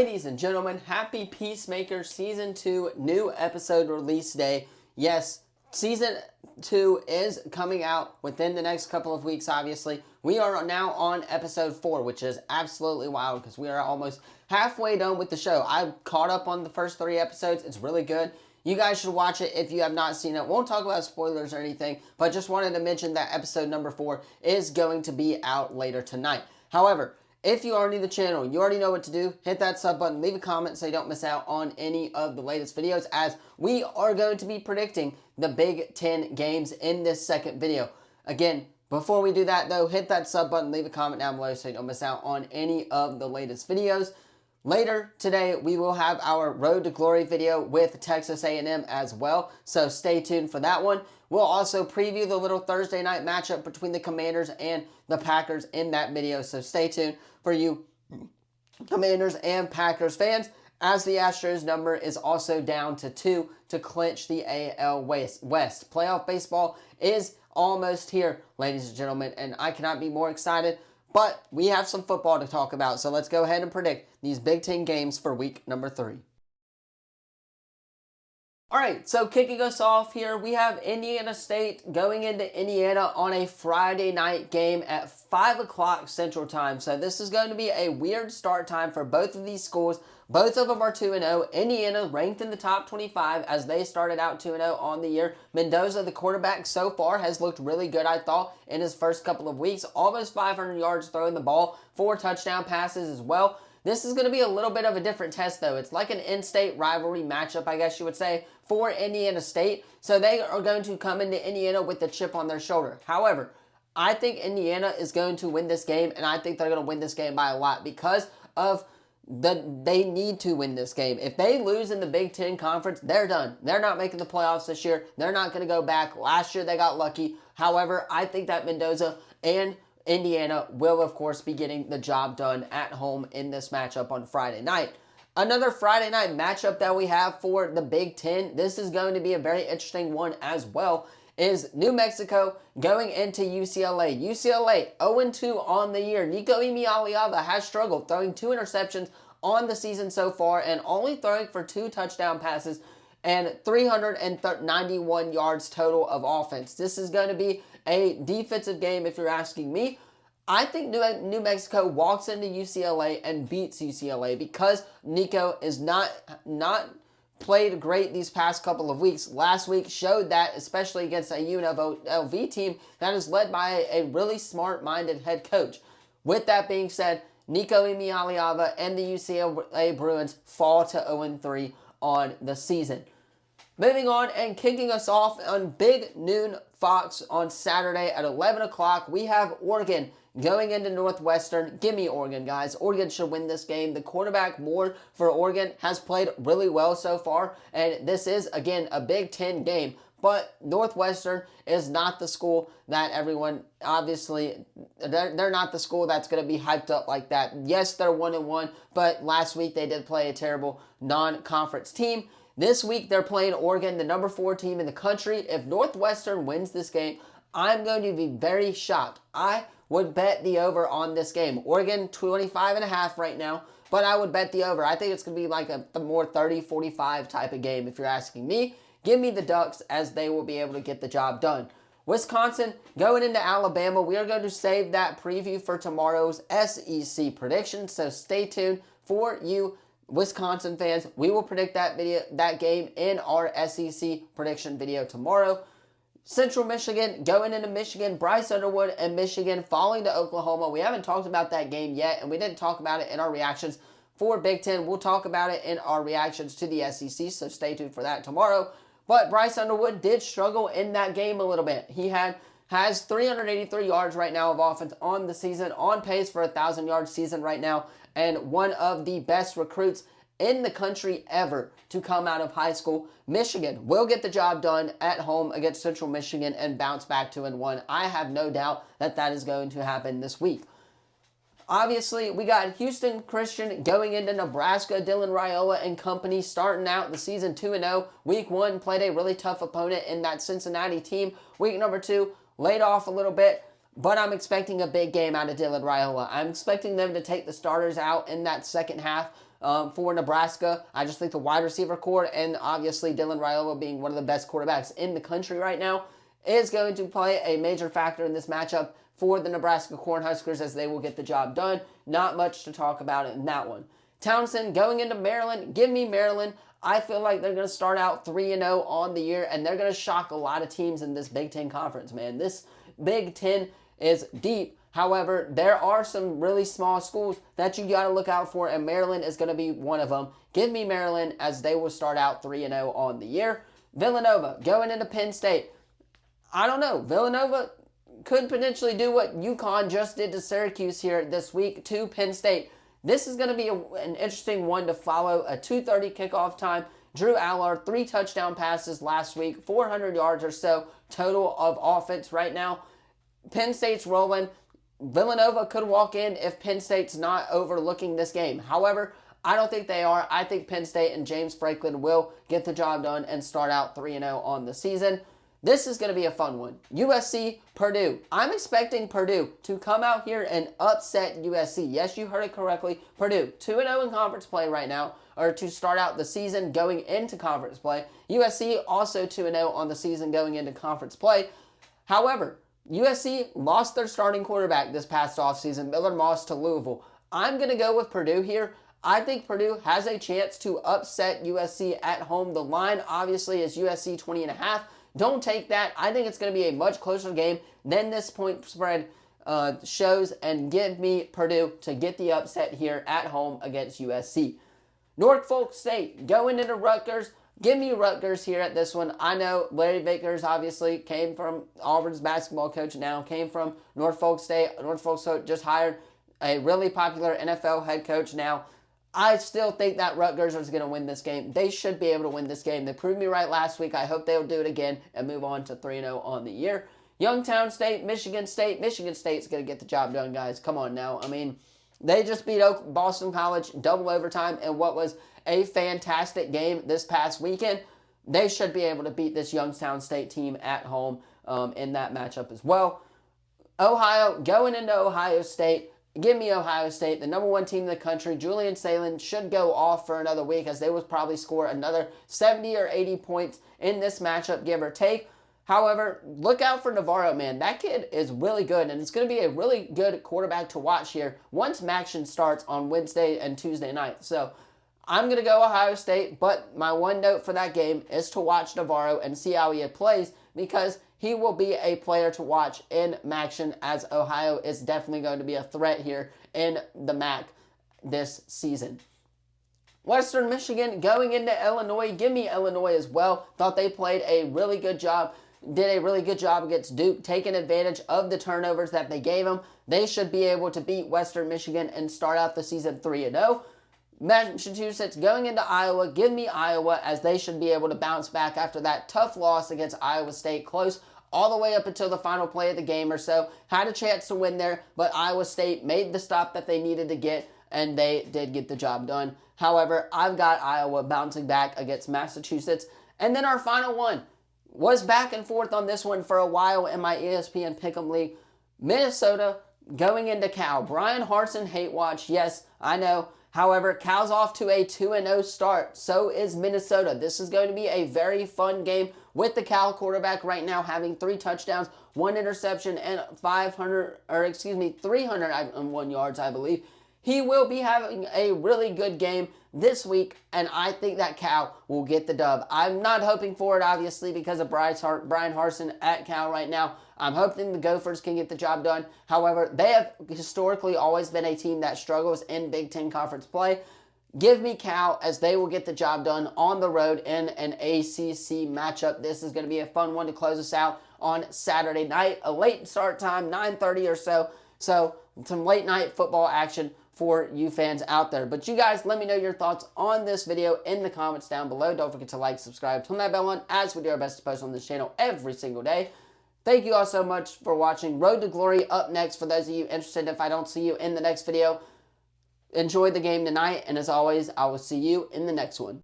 Ladies and gentlemen, happy Peacemaker Season 2 new episode release day. Yes, Season 2 is coming out within the next couple of weeks, obviously. We are now on episode 4, which is absolutely wild because we are almost halfway done with the show. I caught up on the first 3 episodes. It's really good. You guys should watch it if you have not seen it. Won't talk about spoilers or anything, but just wanted to mention that episode number 4 is going to be out later tonight. However, if you are new to the channel, you already know what to do. Hit that sub button, leave a comment so you don't miss out on any of the latest videos, as we are going to be predicting the Big Ten games in this second video. Again, before we do that though, hit that sub button, leave a comment down below so you don't miss out on any of the latest videos. Later today, we will have our Road to Glory video with Texas A&M as well, so stay tuned for that one. We'll also preview the little Thursday night matchup between the Commanders and the Packers in that video, so stay tuned for you Commanders and Packers fans, as the Astros number is also down to 2 to clinch the AL West. Playoff baseball is almost here, ladies and gentlemen, and I cannot be more excited. But we have some football to talk about, so let's go ahead and predict these Big Ten games for week number 3. All right, so kicking us off here, we have Indiana State going into Indiana on a Friday night game at 5 o'clock Central Time. So this is going to be a weird start time for both of these schools. Both of them are 2-0. Indiana ranked in the top 25 as they started out 2-0 on the year. Mendoza, the quarterback, so far has looked really good, I thought, in his first couple of weeks. Almost 500 yards throwing the ball, 4 touchdown passes as well. This is going to be a little bit of a different test, though. It's like an in-state rivalry matchup, I guess you would say, for Indiana State. So they are going to come into Indiana with the chip on their shoulder. However, I think Indiana is going to win this game, and I think they're going to win this game by a lot because of they need to win this game. If they lose in the Big Ten Conference, they're done. They're not making the playoffs this year. They're not going to go back. Last year, they got lucky. However, I think that Mendoza and Indiana will, of course, be getting the job done at home in this matchup on Friday night. Another Friday night matchup that we have for the Big Ten, this is going to be a very interesting one as well, is New Mexico going into UCLA. UCLA 0-2 on the year. Nico Iamaleava has struggled, throwing 2 interceptions on the season so far and only throwing for 2 touchdown passes and 391 yards total of offense. This is going to be a defensive game if you're asking me. I think New Mexico walks into UCLA and beats UCLA because Nico is not played great these past couple of weeks. Last week showed that, especially against a UNLV team that is led by a really smart-minded head coach. With that being said, Nico Iamaleava and the UCLA Bruins fall to 0-3 on the season. Moving on and kicking us off on Big Noon Fox on Saturday at 11 o'clock, we have Oregon going into Northwestern. Give me Oregon, guys. Oregon should win this game. The quarterback, Moore, for Oregon has played really well so far, and this is, again, a Big Ten game. But Northwestern is not the school that everyone, obviously, they're not the school that's going to be hyped up like that. Yes, they're 1-1, but last week they did play a terrible non-conference team. This week, they're playing Oregon, the number 4 team in the country. If Northwestern wins this game, I'm going to be very shocked. I would bet the over on this game. Oregon, 25.5 right now, but I would bet the over. I think it's going to be like a more 30-45 type of game if you're asking me. Give me the Ducks, as they will be able to get the job done. Wisconsin going into Alabama. We are going to save that preview for tomorrow's SEC predictions, so stay tuned for you Wisconsin fans. We will predict that game in our SEC prediction video tomorrow. Central Michigan going into Michigan. Bryce Underwood and Michigan falling to Oklahoma. We haven't talked about that game yet, and we didn't talk about it in our reactions for Big Ten. We'll talk about it in our reactions to the SEC, so stay tuned for that tomorrow. But Bryce Underwood did struggle in that game a little bit. He has 383 yards right now of offense on the season, on pace for a 1,000-yard season right now, and one of the best recruits in the country ever to come out of high school. Michigan will get the job done at home against Central Michigan and bounce back 2-1. I have no doubt that that is going to happen this week. Obviously, we got Houston Christian going into Nebraska. Dylan Raiola and company starting out the season 2-0. Week 1 played a really tough opponent in that Cincinnati team. Week number 2 laid off a little bit, but I'm expecting a big game out of Dylan Raiola. I'm expecting them to take the starters out in that second half for Nebraska. I just think the wide receiver core and obviously Dylan Raiola being one of the best quarterbacks in the country right now is going to play a major factor in this matchup for the Nebraska Cornhuskers as they will get the job done. Not much to talk about in that one. Townsend going into Maryland. Give me Maryland. I feel like they're going to start out 3-0 on the year, and they're going to shock a lot of teams in this Big Ten Conference, man. This Big Ten is deep. However, there are some really small schools that you got to look out for, and Maryland is going to be one of them. Give me Maryland as they will start out 3-0 on the year. Villanova going into Penn State. I don't know. Villanova could potentially do what UConn just did to Syracuse here this week to Penn State. This is going to be an interesting one to follow. A 2:30 kickoff time. Drew Allard, 3 touchdown passes last week, 400 yards or so total of offense right now. Penn State's rolling. Villanova could walk in if Penn State's not overlooking this game. However, I don't think they are. I think Penn State and James Franklin will get the job done and start out 3-0 on the season. This is going to be a fun one. USC, Purdue. I'm expecting Purdue to come out here and upset USC. Yes, you heard it correctly. Purdue, 2-0 in conference play right now, or to start out the season going into conference play. USC also 2-0 on the season going into conference play. However, USC lost their starting quarterback this past offseason, Millard Moss, to Louisville. I'm going to go with Purdue here. I think Purdue has a chance to upset USC at home. The line obviously is USC 20.5. Don't take that. I think it's going to be a much closer game than this point spread shows, and give me Purdue to get the upset here at home against USC. Norfolk State going into Rutgers. Give me Rutgers here at this one. I know Larry Vickers obviously came from Auburn's basketball coach now, came from Norfolk State. Norfolk State just hired a really popular NFL head coach now. I still think that Rutgers is going to win this game. They should be able to win this game. They proved me right last week. I hope they'll do it again and move on to 3-0 on the year. Youngstown State, Michigan State. Michigan State's going to get the job done, guys. Come on now. I mean, they just beat Boston College double overtime in what was a fantastic game this past weekend. They should be able to beat this Youngstown State team at home in that matchup as well. Ohio, going into Ohio State. Give me Ohio State, the number 1 team in the country. Julian Salan should go off for another week as they will probably score another 70 or 80 points in this matchup, give or take. However, look out for Navarro, man. That kid is really good, and it's going to be a really good quarterback to watch here once Maction starts on Wednesday and Tuesday night. So I'm going to go Ohio State, but my one note for that game is to watch Navarro and see how he plays, because he will be a player to watch in Maction, as Ohio is definitely going to be a threat here in the MAC this season. Western Michigan going into Illinois. Give me Illinois as well. Thought they played a really good job. Did a really good job against Duke, taking advantage of the turnovers that they gave them. They should be able to beat Western Michigan and start out the season 3-0. Massachusetts going into Iowa. Give me Iowa, as they should be able to bounce back after that tough loss against Iowa State. Close all the way up until the final play of the game or so. Had a chance to win there, but Iowa State made the stop that they needed to get, and they did get the job done. However, I've got Iowa bouncing back against Massachusetts. And then our final one was back and forth on this one for a while in my ESPN Pick'em League. Minnesota going into Cal. Brian Harsin hate watch. Yes, I know. However, Cal's off to a 2-0 start. So is Minnesota. This is going to be a very fun game with the Cal quarterback right now having 3 touchdowns, 1 interception, and 301 yards, I believe. He will be having a really good game this week, and I think that Cal will get the dub. I'm not hoping for it, obviously, because of Brian Harsin at Cal right now. I'm hoping the Gophers can get the job done. However, they have historically always been a team that struggles in Big Ten Conference play. Give me Cal, as they will get the job done on the road in an ACC matchup. This is going to be a fun one to close us out on Saturday night. A late start time, 9:30 or so. So some late night football action for you fans out there. But you guys, let me know your thoughts on this video in the comments down below. Don't forget to like, subscribe, turn that bell on, as we do our best to post on this channel every single day. Thank you all so much for watching. Road to Glory up next for those of you interested. If I don't see you in the next video, enjoy the game tonight. And as always, I will see you in the next one.